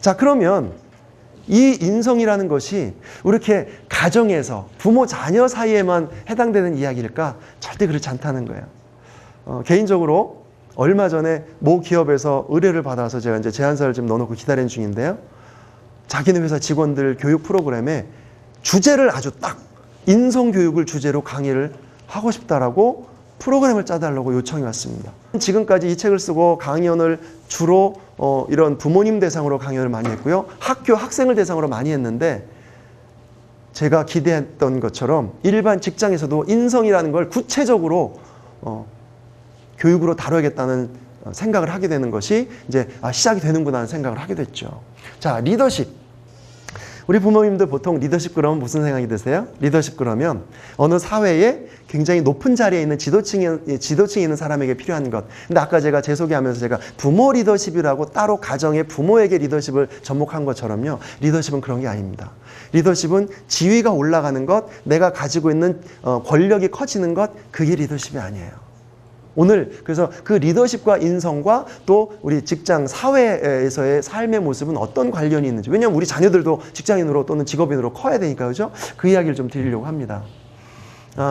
자, 그러면 이 인성이라는 것이 이렇게 가정에서 부모 자녀 사이에만 해당되는 이야기일까? 절대 그렇지 않다는 거예요. 개인적으로 얼마 전에 모 기업에서 의뢰를 받아서 제가 이제 제안서를 좀 넣어놓고 기다리는 중인데요. 자기네 회사 직원들 교육 프로그램에 주제를 아주 딱 인성교육을 주제로 강의를 하고 싶다라고 프로그램을 짜달라고 요청이 왔습니다. 지금까지 이 책을 쓰고 강연을 주로 이런 부모님 대상으로 강연을 많이 했고요. 학교 학생을 대상으로 많이 했는데 제가 기대했던 것처럼 일반 직장에서도 인성이라는 걸 구체적으로 교육으로 다뤄야겠다는 생각을 하게 되는 것이 이제 시작이 되는구나 하는 생각을 하게 됐죠. 자, 리더십. 우리 부모님들 보통 리더십 그러면 무슨 생각이 드세요? 리더십 그러면 어느 사회에 굉장히 높은 자리에 있는 지도층에 있는 사람에게 필요한 것. 근데 아까 제가 제 소개하면서 제가 부모 리더십이라고 따로 가정의 부모에게 리더십을 접목한 것처럼요. 리더십은 그런 게 아닙니다. 리더십은 지위가 올라가는 것, 내가 가지고 있는 권력이 커지는 것, 그게 리더십이 아니에요. 오늘 그래서 그 리더십과 인성과 또 우리 직장 사회에서의 삶의 모습은 어떤 관련이 있는지, 왜냐하면 우리 자녀들도 직장인으로 또는 직업인으로 커야 되니까, 그죠? 그 이야기를 좀 드리려고 합니다.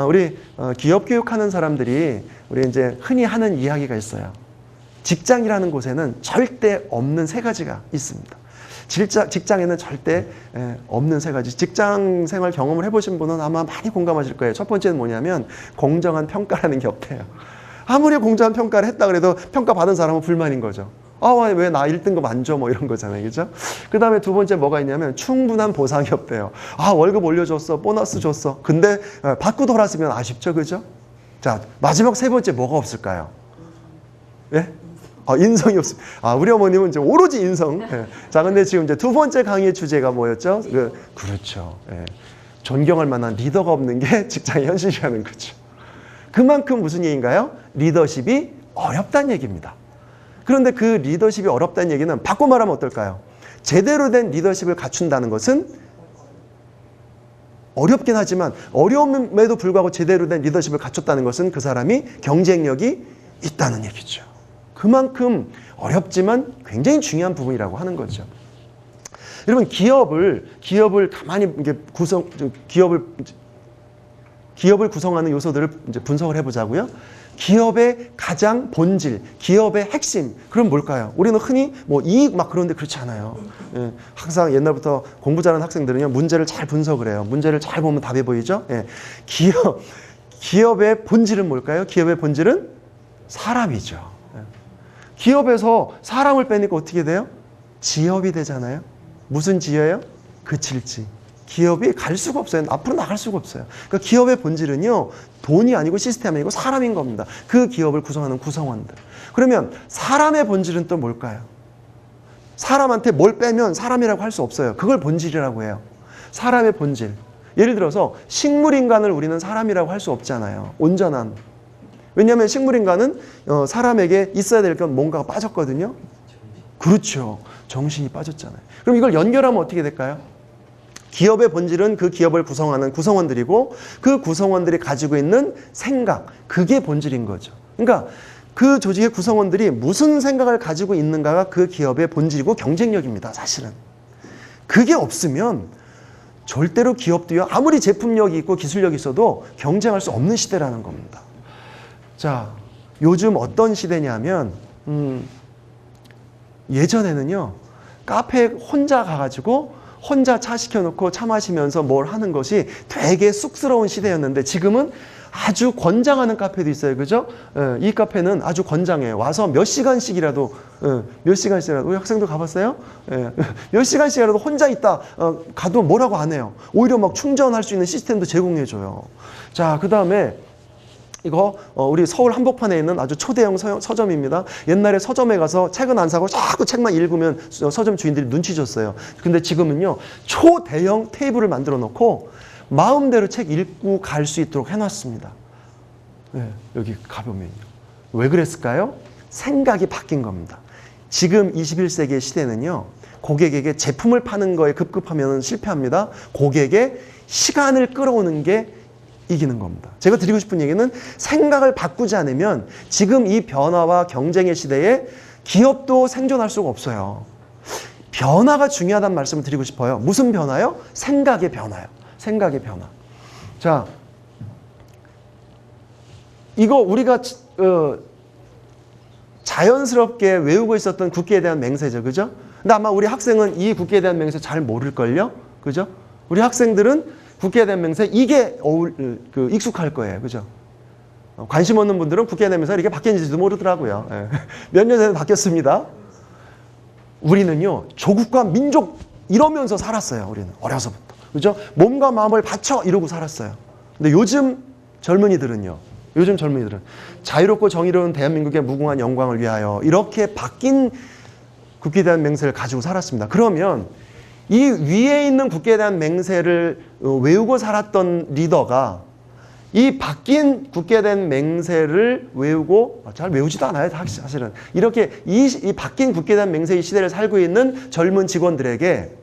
우리 기업 교육하는 사람들이 우리 이제 흔히 하는 이야기가 있어요. 직장이라는 곳에는 절대 없는 세 가지가 있습니다. 직장에는 절대 없는 세 가지. 직장 생활 경험을 해보신 분은 아마 많이 공감하실 거예요. 첫 번째는 뭐냐면 공정한 평가라는 게 없대요. 아무리 공정한 평가를 했다 그래도 평가받은 사람은 불만인 거죠. 왜 나 1등급 안 줘? 뭐 이런 거잖아요. 그죠? 그 다음에 두 번째 뭐가 있냐면 충분한 보상이 없대요. 월급 올려줬어. 보너스 줬어. 근데 받고 돌았으면 아쉽죠. 그죠? 자, 마지막 세 번째 뭐가 없을까요? 예? 인성이 없습니다. 우리 어머님은 이제 오로지 인성. 예. 자, 근데 지금 이제 두 번째 강의의 주제가 뭐였죠? 그렇죠. 예. 존경할 만한 리더가 없는 게 직장의 현실이라는 거죠. 그만큼 무슨 얘기인가요? 리더십이 어렵다는 얘기입니다. 그런데 그 리더십이 어렵다는 얘기는 바꿔 말하면 어떨까요? 제대로 된 리더십을 갖춘다는 것은 어렵긴 하지만 어려움에도 불구하고 제대로 된 리더십을 갖췄다는 것은 그 사람이 경쟁력이 있다는 얘기죠. 그만큼 어렵지만 굉장히 중요한 부분이라고 하는 거죠. 여러분, 기업을 가만히 이게 기업을 구성하는 요소들을 이제 분석을 해보자고요. 기업의 가장 본질, 기업의 핵심, 그럼 뭘까요? 우리는 흔히 이익 막 그런데 그렇지 않아요. 예, 항상 옛날부터 공부 잘하는 학생들은요, 문제를 잘 분석을 해요. 문제를 잘 보면 답이 보이죠? 예, 기업의 본질은 뭘까요? 기업의 본질은 사람이죠. 예. 기업에서 사람을 빼니까 어떻게 돼요? 지업이 되잖아요. 무슨 지예요? 그칠지. 기업이 갈 수가 없어요. 앞으로 나갈 수가 없어요. 그러니까 기업의 본질은요, 돈이 아니고 시스템이 아니고 사람인 겁니다. 그 기업을 구성하는 구성원들. 그러면 사람의 본질은 또 뭘까요? 사람한테 뭘 빼면 사람이라고 할 수 없어요. 그걸 본질이라고 해요. 사람의 본질. 예를 들어서 식물인간을 우리는 사람이라고 할 수 없잖아요. 온전한. 왜냐하면 식물인간은 사람에게 있어야 될 건 뭔가가 빠졌거든요. 그렇죠. 정신이 빠졌잖아요. 그럼 이걸 연결하면 어떻게 될까요? 기업의 본질은 그 기업을 구성하는 구성원들이고 그 구성원들이 가지고 있는 생각, 그게 본질인 거죠. 그러니까 그 조직의 구성원들이 무슨 생각을 가지고 있는가가 그 기업의 본질이고 경쟁력입니다. 사실은. 그게 없으면 절대로 기업도요, 아무리 제품력이 있고 기술력이 있어도 경쟁할 수 없는 시대라는 겁니다. 자, 요즘 어떤 시대냐면 예전에는요, 카페에 혼자 가가지고 혼자 차 시켜놓고 차 마시면서 뭘 하는 것이 되게 쑥스러운 시대였는데 지금은 아주 권장하는 카페도 있어요. 그죠? 이 카페는 아주 권장해요. 와서 몇 시간씩이라도 우리 학생도 가봤어요? 몇 시간씩이라도 혼자 있다 가도 뭐라고 안 해요. 오히려 막 충전할 수 있는 시스템도 제공해줘요. 자, 그 다음에 이거 우리 서울 한복판에 있는 아주 초대형 서점입니다. 옛날에 서점에 가서 책은 안 사고 자꾸 책만 읽으면 서점 주인들이 눈치 줬어요. 근데 지금은요, 초대형 테이블을 만들어 놓고 마음대로 책 읽고 갈 수 있도록 해놨습니다. 네, 여기 가보면요. 왜 그랬을까요? 생각이 바뀐 겁니다. 지금 21세기의 시대는요, 고객에게 제품을 파는 거에 급급하면 실패합니다. 고객의 시간을 끌어오는 게 이기는 겁니다. 제가 드리고 싶은 얘기는 생각을 바꾸지 않으면 지금 이 변화와 경쟁의 시대에 기업도 생존할 수가 없어요. 변화가 중요하다는 말씀을 드리고 싶어요. 무슨 변화요? 생각의 변화요. 생각의 변화. 자, 이거 우리가 자연스럽게 외우고 있었던 국기에 대한 맹세죠. 그죠? 근데 아마 우리 학생은 이 국기에 대한 맹세 잘 모를걸요? 그죠? 우리 학생들은 국기에 대한 맹세 이게 익숙할 거예요. 그죠? 관심 없는 분들은 국기에 대한 맹세가 이게 바뀌었는지도 모르더라고요. 예. 몇 년 전에 바뀌었습니다. 우리는요, 조국과 민족 이러면서 살았어요. 우리는 어려서부터. 그죠? 몸과 마음을 바쳐 이러고 살았어요. 근데 요즘 젊은이들은 자유롭고 정의로운 대한민국의 무궁한 영광을 위하여 이렇게 바뀐 국기에 대한 맹세를 가지고 살았습니다. 그러면 이 위에 있는 국기에 대한 맹세를 외우고 살았던 리더가 이 바뀐 국기에 대한 맹세를 외우고 잘 외우지도 않아요. 사실은. 이렇게 이 바뀐 국기에 대한 맹세의 시대를 살고 있는 젊은 직원들에게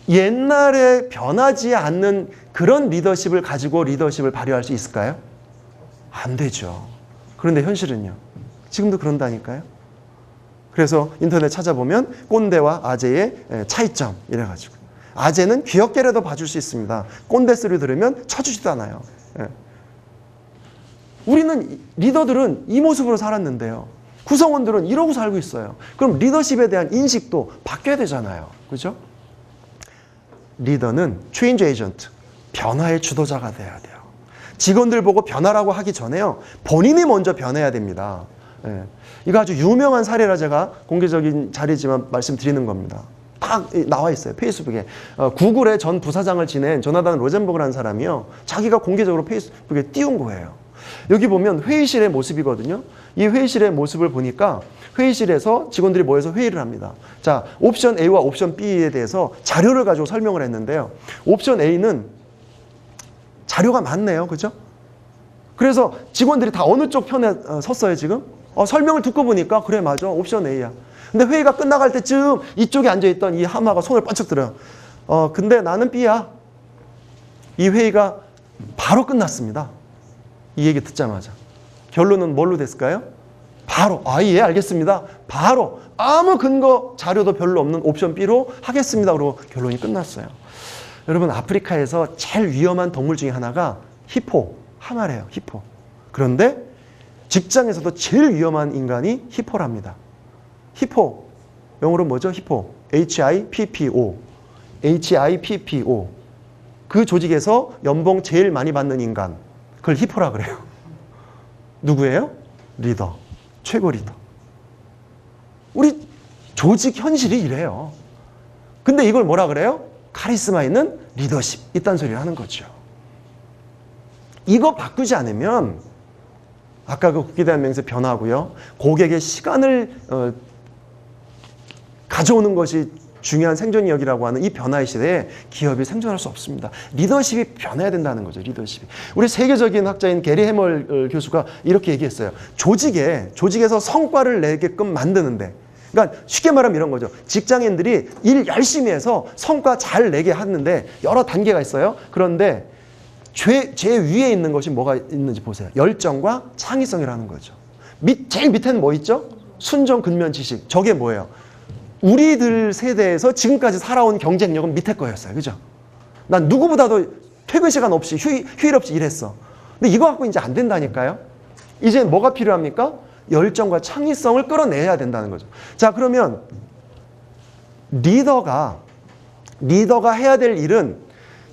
옛날에 변하지 않는 그런 리더십을 가지고 리더십을 발휘할 수 있을까요? 안 되죠. 그런데 현실은요. 지금도 그런다니까요. 그래서 인터넷 찾아보면 꼰대와 아재의 차이점 이래가지고 아재는 귀엽게라도 봐줄 수 있습니다. 꼰대 소리 들으면 쳐주지도 않아요. 우리는 리더들은 이 모습으로 살았는데요. 구성원들은 이러고 살고 있어요. 그럼 리더십에 대한 인식도 바뀌어야 되잖아요. 그죠? 리더는 체인지 에이전트, 변화의 주도자가 돼야 돼요. 직원들 보고 변화라고 하기 전에요. 본인이 먼저 변해야 됩니다. 이거 아주 유명한 사례라 제가 공개적인 자리지만 말씀드리는 겁니다. 딱 나와 있어요. 페이스북에. 구글의 전 부사장을 지낸 조나단 로젠버그라는 사람이요. 자기가 공개적으로 페이스북에 띄운 거예요. 여기 보면 회의실의 모습이거든요. 이 회의실의 모습을 보니까 회의실에서 직원들이 모여서 회의를 합니다. 자, 옵션 A와 옵션 B에 대해서 자료를 가지고 설명을 했는데요. 옵션 A는 자료가 많네요. 그죠? 그래서 직원들이 다 어느 쪽 편에 섰어요, 지금? 설명을 듣고 보니까 그래, 맞아. 옵션 A야. 근데 회의가 끝나갈 때쯤 이쪽에 앉아있던 이 하마가 손을 번쩍 들어요. 근데 나는 B야. 이 회의가 바로 끝났습니다. 이 얘기 듣자마자. 결론은 뭘로 됐을까요? 바로, 예, 알겠습니다. 바로 아무 근거 자료도 별로 없는 옵션 B로 하겠습니다. 그러고 결론이 끝났어요. 여러분, 아프리카에서 제일 위험한 동물 중에 하나가 히포, 하마래요. 히포. 그런데 직장에서도 제일 위험한 인간이 히포랍니다. 히포, 영어로 뭐죠? 히포. HIPPO. HIPPO. 그 조직에서 연봉 제일 많이 받는 인간. 그걸 히포라 그래요. 누구예요? 리더. 최고 리더. 우리 조직 현실이 이래요. 근데 이걸 뭐라 그래요? 카리스마 있는 리더십. 이딴 소리를 하는 거죠. 이거 바꾸지 않으면 아까 그 국기에 대한 맹세 변화하고요. 고객의 시간을 가져오는 것이 중요한 생존력이라고 하는 이 변화의 시대에 기업이 생존할 수 없습니다. 리더십이 변해야 된다는 거죠. 리더십이. 우리 세계적인 학자인 게리 해멀 교수가 이렇게 얘기했어요. 조직에서 성과를 내게끔 만드는데, 그러니까 쉽게 말하면 이런 거죠. 직장인들이 일 열심히 해서 성과 잘 내게 하는데 여러 단계가 있어요. 그런데 제 위에 있는 것이 뭐가 있는지 보세요. 열정과 창의성이라는 거죠. 제일 밑에는 뭐 있죠? 순종, 근면, 지식. 저게 뭐예요? 우리들 세대에서 지금까지 살아온 경쟁력은 밑에 거였어요. 그죠? 난 누구보다도 퇴근 시간 없이 휴일 없이 일했어. 근데 이거 갖고 이제 안 된다니까요. 이제 뭐가 필요합니까? 열정과 창의성을 끌어내야 된다는 거죠. 자, 그러면 리더가 해야 될 일은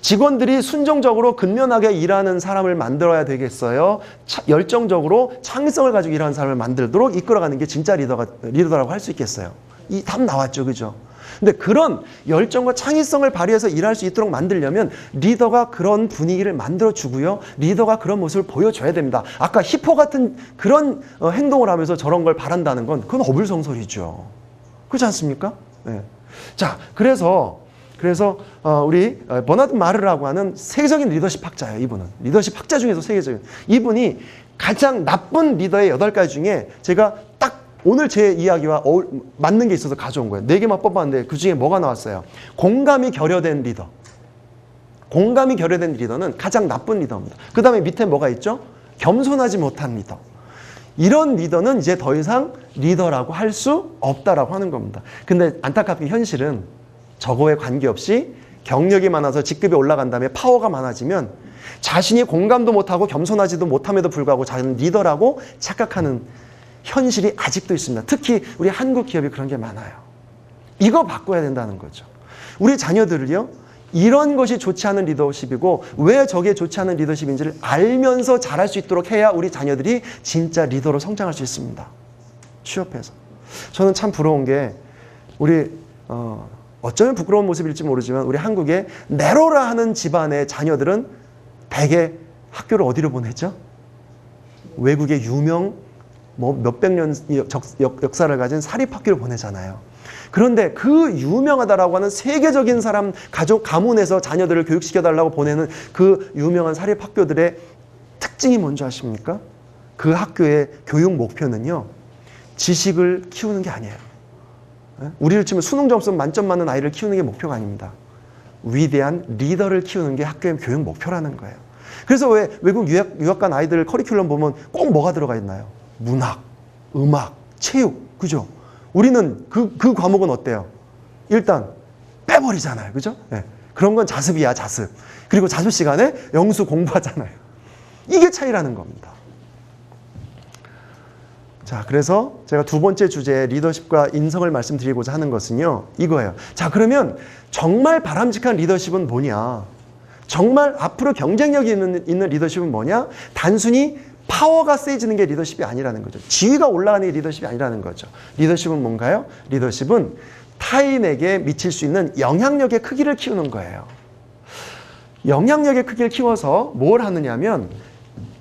직원들이 순종적으로 근면하게 일하는 사람을 만들어야 되겠어요? 열정적으로 창의성을 가지고 일하는 사람을 만들도록 이끌어가는 게 진짜 리더라고 할 수 있겠어요? 이 답 나왔죠. 그죠? 근데 그런 열정과 창의성을 발휘해서 일할 수 있도록 만들려면 리더가 그런 분위기를 만들어주고요. 리더가 그런 모습을 보여줘야 됩니다. 아까 히포 같은 그런 행동을 하면서 저런 걸 바란다는 건 그건 어불성설이죠. 그렇지 않습니까? 네. 자, 그래서 우리 버나드 마르라고 하는 세계적인 리더십 학자예요. 이분은. 리더십 학자 중에서 세계적인. 이분이 가장 나쁜 리더의 8가지 중에 제가 딱 오늘 제 이야기와 맞는 게 있어서 가져온 거예요. 4개만 뽑았는데 그 중에 뭐가 나왔어요? 공감이 결여된 리더. 공감이 결여된 리더는 가장 나쁜 리더입니다. 그 다음에 밑에 뭐가 있죠? 겸손하지 못한 리더. 이런 리더는 이제 더 이상 리더라고 할 수 없다라고 하는 겁니다. 근데 안타깝게 현실은 저거에 관계없이 경력이 많아서 직급이 올라간 다음에 파워가 많아지면 자신이 공감도 못하고 겸손하지도 못함에도 불구하고 자기는 리더라고 착각하는 현실이 아직도 있습니다. 특히 우리 한국 기업이 그런 게 많아요. 이거 바꿔야 된다는 거죠. 우리 자녀들을요, 이런 것이 좋지 않은 리더십이고 왜 저게 좋지 않은 리더십인지를 알면서 잘할 수 있도록 해야 우리 자녀들이 진짜 리더로 성장할 수 있습니다. 취업해서. 저는 참 부러운 게 우리 어쩌면 부끄러운 모습일지 모르지만 우리 한국의 네로라 하는 집안의 자녀들은 대개 학교를 어디로 보내죠? 외국의 유명 몇백 년 역사를 가진 사립학교를 보내잖아요. 그런데 그 유명하다라고 하는 세계적인 사람 가문에서 자녀들을 교육시켜달라고 보내는 그 유명한 사립학교들의 특징이 뭔지 아십니까? 그 학교의 교육 목표는요, 지식을 키우는 게 아니에요. 우리를 치면 수능 점수 만점 맞는 아이를 키우는 게 목표가 아닙니다. 위대한 리더를 키우는 게 학교의 교육 목표라는 거예요. 그래서 왜 외국 유학 간 아이들 커리큘럼 보면 꼭 뭐가 들어가 있나요? 문학, 음악, 체육, 그죠? 우리는 그 과목은 어때요? 일단 빼버리잖아요. 그죠? 네. 그런 건 자습이야, 자습. 그리고 자습 시간에 영수 공부하잖아요. 이게 차이라는 겁니다. 자, 그래서 제가 두 번째 주제 리더십과 인성을 말씀드리고자 하는 것은요, 이거예요. 자, 그러면 정말 바람직한 리더십은 뭐냐? 정말 앞으로 경쟁력이 있는 리더십은 뭐냐? 단순히 파워가 세지는 게 리더십이 아니라는 거죠. 지위가 올라가는 게 리더십이 아니라는 거죠. 리더십은 뭔가요? 리더십은 타인에게 미칠 수 있는 영향력의 크기를 키우는 거예요. 영향력의 크기를 키워서 뭘 하느냐면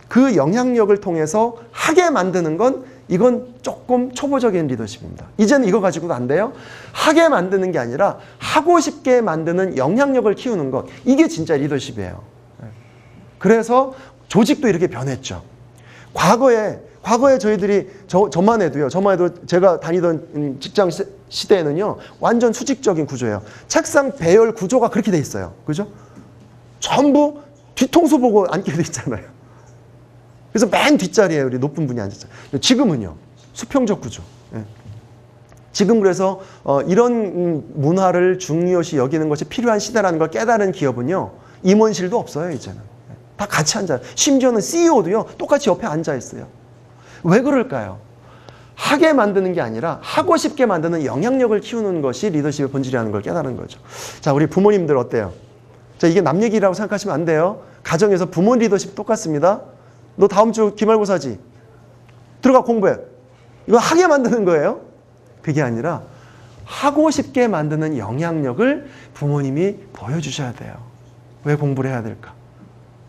그 영향력을 통해서 하게 만드는 건 이건 조금 초보적인 리더십입니다. 이제는 이거 가지고도 안 돼요. 하게 만드는 게 아니라 하고 싶게 만드는 영향력을 키우는 것. 이게 진짜 리더십이에요. 그래서 조직도 이렇게 변했죠. 과거에 저희들이 저만 해도 제가 다니던 직장 시대에는요, 완전 수직적인 구조예요. 책상 배열 구조가 그렇게 돼 있어요. 그죠? 전부 뒤통수 보고 앉게 돼 있잖아요. 그래서 맨 뒷자리에 우리 높은 분이 앉았어요. 지금은요, 수평적 구조. 지금 그래서 이런 문화를 중요시 여기는 것이 필요한 시대라는 걸 깨달은 기업은요, 임원실도 없어요, 이제는. 다 같이 앉아요. 심지어는 CEO도요, 똑같이 옆에 앉아 있어요. 왜 그럴까요? 하게 만드는 게 아니라 하고 싶게 만드는 영향력을 키우는 것이 리더십의 본질이라는 걸 깨달은 거죠. 자, 우리 부모님들 어때요? 자, 이게 남 얘기라고 생각하시면 안 돼요. 가정에서 부모 리더십 똑같습니다. 너 다음 주 기말고사지? 들어가 공부해. 이거 하게 만드는 거예요. 그게 아니라 하고 싶게 만드는 영향력을 부모님이 보여주셔야 돼요. 왜 공부를 해야 될까?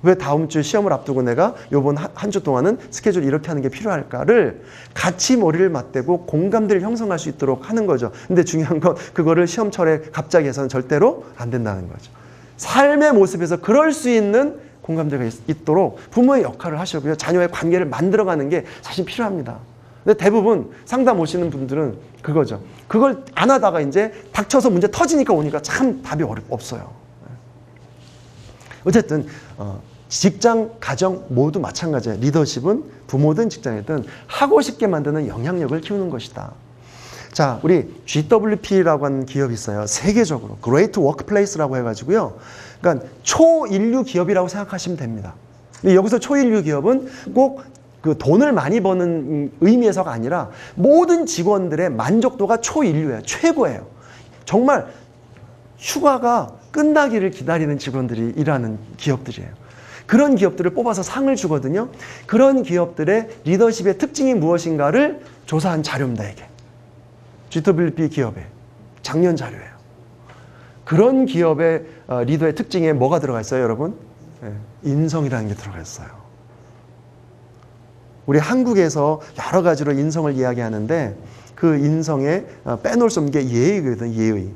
왜 다음 주 시험을 앞두고 내가 요번 한 주 동안은 스케줄 이렇게 하는 게 필요할까를 같이 머리를 맞대고 공감대를 형성할 수 있도록 하는 거죠. 근데 중요한 건 그거를 시험철에 갑자기 해서는 절대로 안 된다는 거죠. 삶의 모습에서 그럴 수 있는 공감대가 있도록 부모의 역할을 하시고요. 자녀의 관계를 만들어가는 게 사실 필요합니다. 근데 대부분 상담 오시는 분들은 그거죠. 그걸 안 하다가 이제 닥쳐서 문제 터지니까 오니까 참 답이 없어요. 어쨌든 직장, 가정 모두 마찬가지예요. 리더십은 부모든 직장이든 하고 싶게 만드는 영향력을 키우는 것이다. 자, 우리 GWP라고 하는 기업이 있어요. 세계적으로 Great Workplace라고 해가지고요. 그러니까 초인류 기업이라고 생각하시면 됩니다. 근데 여기서 초인류 기업은 꼭 그 돈을 많이 버는 의미에서가 아니라 모든 직원들의 만족도가 초인류예요. 최고예요. 정말 휴가가 끝나기를 기다리는 직원들이 일하는 기업들이에요. 그런 기업들을 뽑아서 상을 주거든요. 그런 기업들의 리더십의 특징이 무엇인가를 조사한 자료입니다, 이게. GWP 기업의 작년 자료예요. 그런 기업의 리더의 특징에 뭐가 들어가 있어요, 여러분? 인성이라는 게 들어가 있어요. 우리 한국에서 여러 가지로 인성을 이야기하는데 그 인성에 빼놓을 수 없는 게 예의거든, 예의.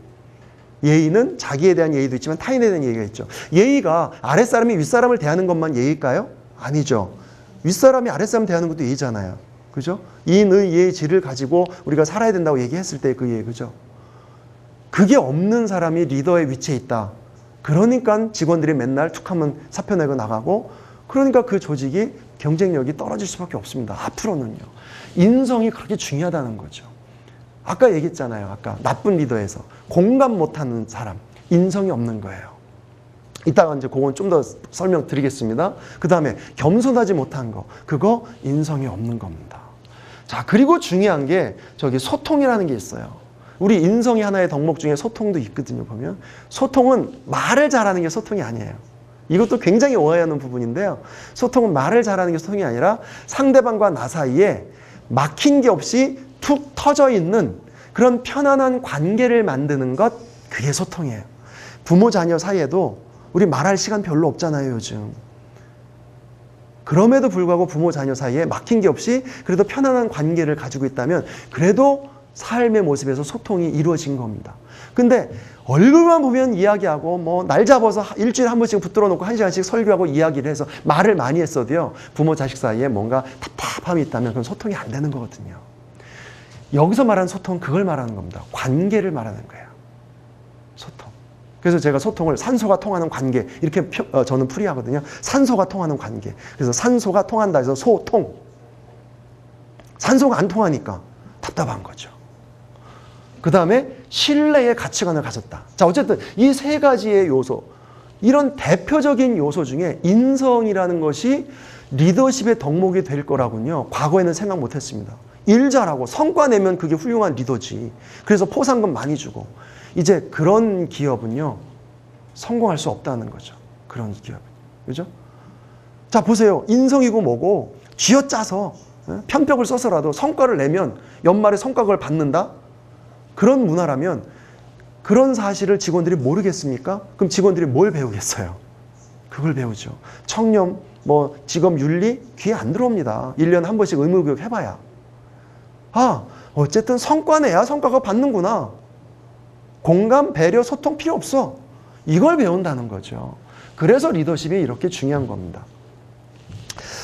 예의는 자기에 대한 예의도 있지만 타인에 대한 예의가 있죠. 예의가 아랫사람이 윗사람을 대하는 것만 예의일까요? 아니죠. 윗사람이 아랫사람 대하는 것도 예의잖아요. 그죠? 인의 예의 질을 가지고 우리가 살아야 된다고 얘기했을 때 그 예의, 그죠? 그게 없는 사람이 리더의 위치에 있다. 그러니까 직원들이 맨날 툭하면 사표 내고 나가고, 그러니까 그 조직이 경쟁력이 떨어질 수밖에 없습니다. 앞으로는요. 인성이 그렇게 중요하다는 거죠. 아까 얘기했잖아요. 아까 나쁜 리더에서 공감 못하는 사람, 인성이 없는 거예요. 이따가 이제 그건 좀 더 설명드리겠습니다. 그 다음에 겸손하지 못한 거, 그거 인성이 없는 겁니다. 자, 그리고 중요한 게 저기 소통이라는 게 있어요. 우리 인성이 하나의 덕목 중에 소통도 있거든요. 보면 소통은 말을 잘하는 게 소통이 아니에요. 이것도 굉장히 오해하는 부분인데요. 소통은 말을 잘하는 게 소통이 아니라 상대방과 나 사이에 막힌 게 없이 툭 터져 있는 그런 편안한 관계를 만드는 것, 그게 소통이에요. 부모 자녀 사이에도 우리 말할 시간 별로 없잖아요, 요즘. 그럼에도 불구하고 부모 자녀 사이에 막힌 게 없이 그래도 편안한 관계를 가지고 있다면 그래도 삶의 모습에서 소통이 이루어진 겁니다. 근데 얼굴만 보면 이야기하고 뭐 날 잡아서 일주일에 한 번씩 붙들어 놓고 1시간씩 설교하고 이야기를 해서 말을 많이 했어도요, 부모 자식 사이에 뭔가 답답함이 있다면 그건 소통이 안 되는 거거든요. 여기서 말하는 소통은 그걸 말하는 겁니다. 관계를 말하는 거예요. 소통. 그래서 제가 소통을 산소가 통하는 관계 이렇게 저는 풀이하거든요. 산소가 통하는 관계. 그래서 산소가 통한다 해서 소통. 산소가 안 통하니까 답답한 거죠. 그 다음에 신뢰의 가치관을 가졌다. 자, 어쨌든 이 세 가지의 요소, 이런 대표적인 요소 중에 인성이라는 것이 리더십의 덕목이 될 거라군요. 과거에는 생각 못했습니다. 일 잘하고 성과 내면 그게 훌륭한 리더지. 그래서 포상금 많이 주고. 이제 그런 기업은요, 성공할 수 없다는 거죠. 그런 기업은. 그죠? 자, 보세요. 인성이고 뭐고 쥐어짜서 편벽을 써서라도 성과를 내면 연말에 성과급을 받는다? 그런 문화라면 그런 사실을 직원들이 모르겠습니까? 그럼 직원들이 뭘 배우겠어요? 그걸 배우죠. 청렴, 뭐 직업 윤리 귀에 안 들어옵니다. 1년에 한 번씩 의무교육 해봐야. 아, 어쨌든 성과 내야 성과가 받는구나. 공감, 배려, 소통 필요 없어. 이걸 배운다는 거죠. 그래서 리더십이 이렇게 중요한 겁니다.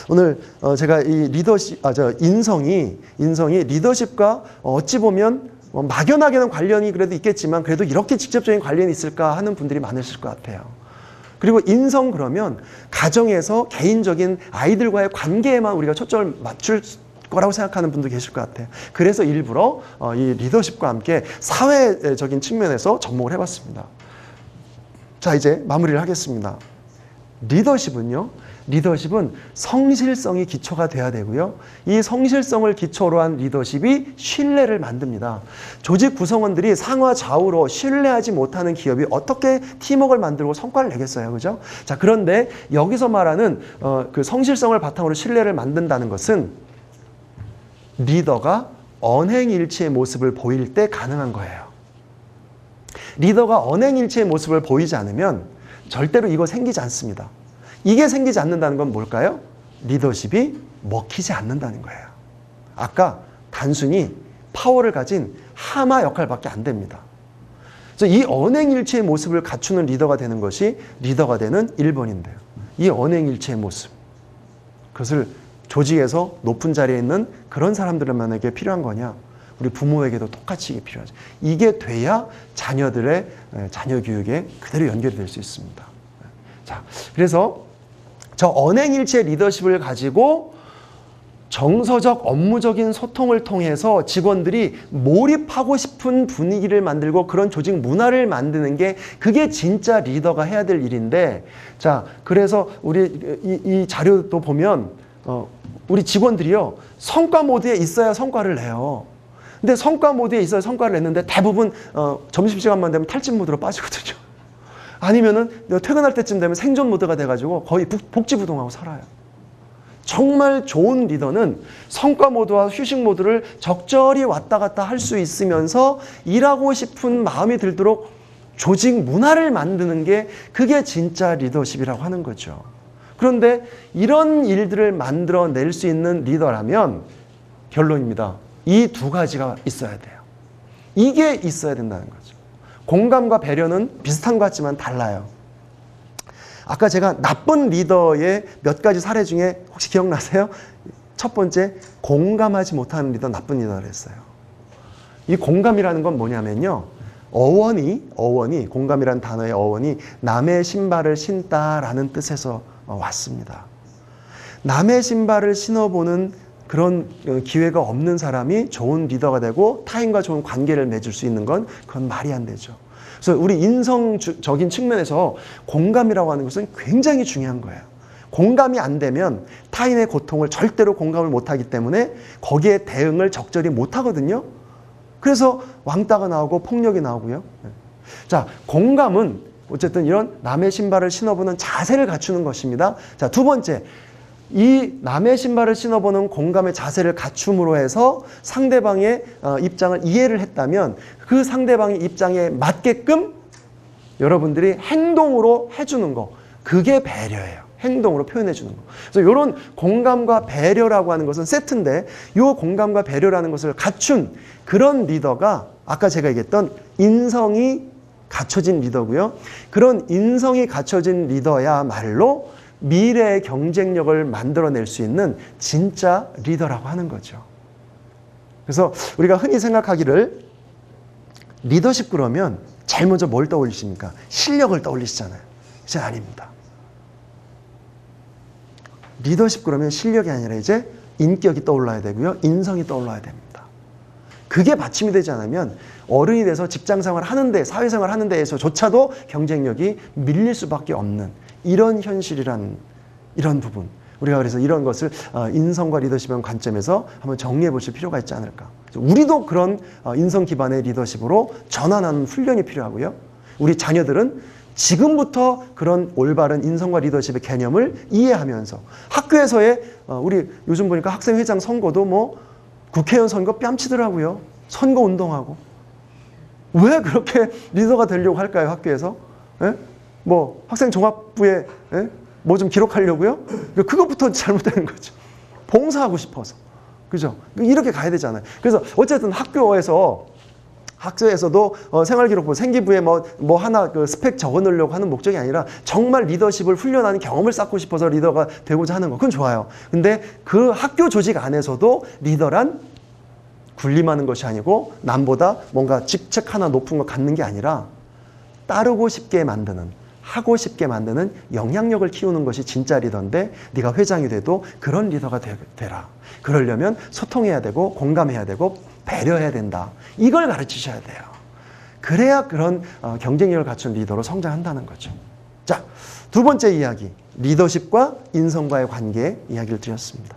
오늘 제가 이 인성이 리더십과 어찌 보면 막연하게는 관련이 그래도 있겠지만 그래도 이렇게 직접적인 관련이 있을까 하는 분들이 많으실 것 같아요. 그리고 인성 그러면 가정에서 개인적인 아이들과의 관계에만 우리가 초점을 맞출 거라고 생각하는 분도 계실 것 같아요. 그래서 일부러 이 리더십과 함께 사회적인 측면에서 접목을 해봤습니다. 자, 이제 마무리를 하겠습니다. 리더십은 성실성이 기초가 돼야 되고요. 이 성실성을 기초로 한 리더십이 신뢰를 만듭니다. 조직 구성원들이 상하 좌우로 신뢰하지 못하는 기업이 어떻게 팀워크를 만들고 성과를 내겠어요, 그죠? 자, 그런데 여기서 말하는 그 성실성을 바탕으로 신뢰를 만든다는 것은 리더가 언행일치의 모습을 보일 때 가능한 거예요. 리더가 언행일치의 모습을 보이지 않으면 절대로 이거 생기지 않습니다. 이게 생기지 않는다는 건 뭘까요? 리더십이 먹히지 않는다는 거예요. 아까 단순히 파워를 가진 하마 역할밖에 안 됩니다. 그래서 이 언행일치의 모습을 갖추는 리더가 되는 것이 리더가 되는 1번인데요. 이 언행일치의 모습, 그것을 조직에서 높은 자리에 있는 그런 사람들만에게 필요한 거냐? 우리 부모에게도 똑같이 이게 필요하죠. 이게 돼야 자녀들의 자녀 교육에 그대로 연결이 될 수 있습니다. 자, 그래서 저 언행일치의 리더십을 가지고 정서적 업무적인 소통을 통해서 직원들이 몰입하고 싶은 분위기를 만들고 그런 조직 문화를 만드는 게 그게 진짜 리더가 해야 될 일인데, 자, 그래서 우리 이 자료도 보면 우리 직원들이요, 성과 모드에 있어야 성과를 내요. 근데 성과 모드에 있어야 성과를 냈는데 대부분 점심시간만 되면 탈진 모드로 빠지거든요. 아니면은 퇴근할 때쯤 되면 생존 모드가 돼가지고 거의 복지부동하고 살아요. 정말 좋은 리더는 성과 모드와 휴식 모드를 적절히 왔다 갔다 할 수 있으면서 일하고 싶은 마음이 들도록 조직 문화를 만드는 게 그게 진짜 리더십이라고 하는 거죠. 그런데 이런 일들을 만들어낼 수 있는 리더라면 결론입니다. 이 두 가지가 있어야 돼요. 이게 있어야 된다는 거죠. 공감과 배려는 비슷한 것 같지만 달라요. 아까 제가 나쁜 리더의 몇 가지 사례 중에 혹시 기억나세요? 첫 번째, 공감하지 못하는 리더, 나쁜 리더를 했어요. 이 공감이라는 건 뭐냐면요. 어원이 공감이라는 단어의 어원이 남의 신발을 신다라는 뜻에서 왔습니다. 남의 신발을 신어보는 그런 기회가 없는 사람이 좋은 리더가 되고 타인과 좋은 관계를 맺을 수 있는 건 그건 말이 안 되죠. 그래서 우리 인성적인 측면에서 공감이라고 하는 것은 굉장히 중요한 거예요. 공감이 안 되면 타인의 고통을 절대로 공감을 못하기 때문에 거기에 대응을 적절히 못하거든요. 그래서 왕따가 나오고 폭력이 나오고요. 자, 공감은 어쨌든 이런 남의 신발을 신어보는 자세를 갖추는 것입니다. 자, 두 번째, 이 남의 신발을 신어보는 공감의 자세를 갖춤으로 해서 상대방의 입장을 이해를 했다면 그 상대방의 입장에 맞게끔 여러분들이 행동으로 해주는 거, 그게 배려예요. 행동으로 표현해 주는 거. 그래서 이런 공감과 배려라고 하는 것은 세트인데, 이 공감과 배려라는 것을 갖춘 그런 리더가 아까 제가 얘기했던 인성이 갖춰진 리더고요. 그런 인성이 갖춰진 리더야말로 미래의 경쟁력을 만들어낼 수 있는 진짜 리더라고 하는 거죠. 그래서 우리가 흔히 생각하기를 리더십 그러면 제일 먼저 뭘 떠올리십니까? 실력을 떠올리시잖아요. 이제 아닙니다. 리더십 그러면 실력이 아니라 이제 인격이 떠올라야 되고요. 인성이 떠올라야 됩니다. 그게 받침이 되지 않으면 어른이 돼서 직장생활 하는데, 사회생활 하는 데에서조차도 경쟁력이 밀릴 수밖에 없는 이런 현실이란, 이런 부분. 우리가 그래서 이런 것을 인성과 리더십의 관점에서 한번 정리해 보실 필요가 있지 않을까. 우리도 그런 인성 기반의 리더십으로 전환하는 훈련이 필요하고요. 우리 자녀들은 지금부터 그런 올바른 인성과 리더십의 개념을 이해하면서 학교에서의 우리 요즘 보니까 학생회장 선거도 뭐 국회의원 선거 뺨치더라고요. 선거 운동하고. 왜 그렇게 리더가 되려고 할까요, 학교에서? 예? 뭐 학생 종합부에 예? 뭐 좀 기록하려고요? 그것부터 잘못되는 거죠. 봉사하고 싶어서. 그죠? 이렇게 가야 되잖아요. 그래서 어쨌든 학교에서도 생활기록부, 생기부에 뭐 하나 그 스펙 적어 놓으려고 하는 목적이 아니라 정말 리더십을 훈련하는 경험을 쌓고 싶어서 리더가 되고자 하는 거. 그건 좋아요. 근데 그 학교 조직 안에서도 리더란 군림하는 것이 아니고 남보다 뭔가 직책 하나 높은 거 갖는 게 아니라 따르고 싶게 만드는, 하고 싶게 만드는 영향력을 키우는 것이 진짜 리더인데, 네가 회장이 돼도 그런 리더가 되라. 그러려면 소통해야 되고 공감해야 되고 배려해야 된다. 이걸 가르치셔야 돼요. 그래야 그런 경쟁력을 갖춘 리더로 성장한다는 거죠. 자, 두 번째 이야기, 리더십과 인성과의 관계 이야기를 드렸습니다.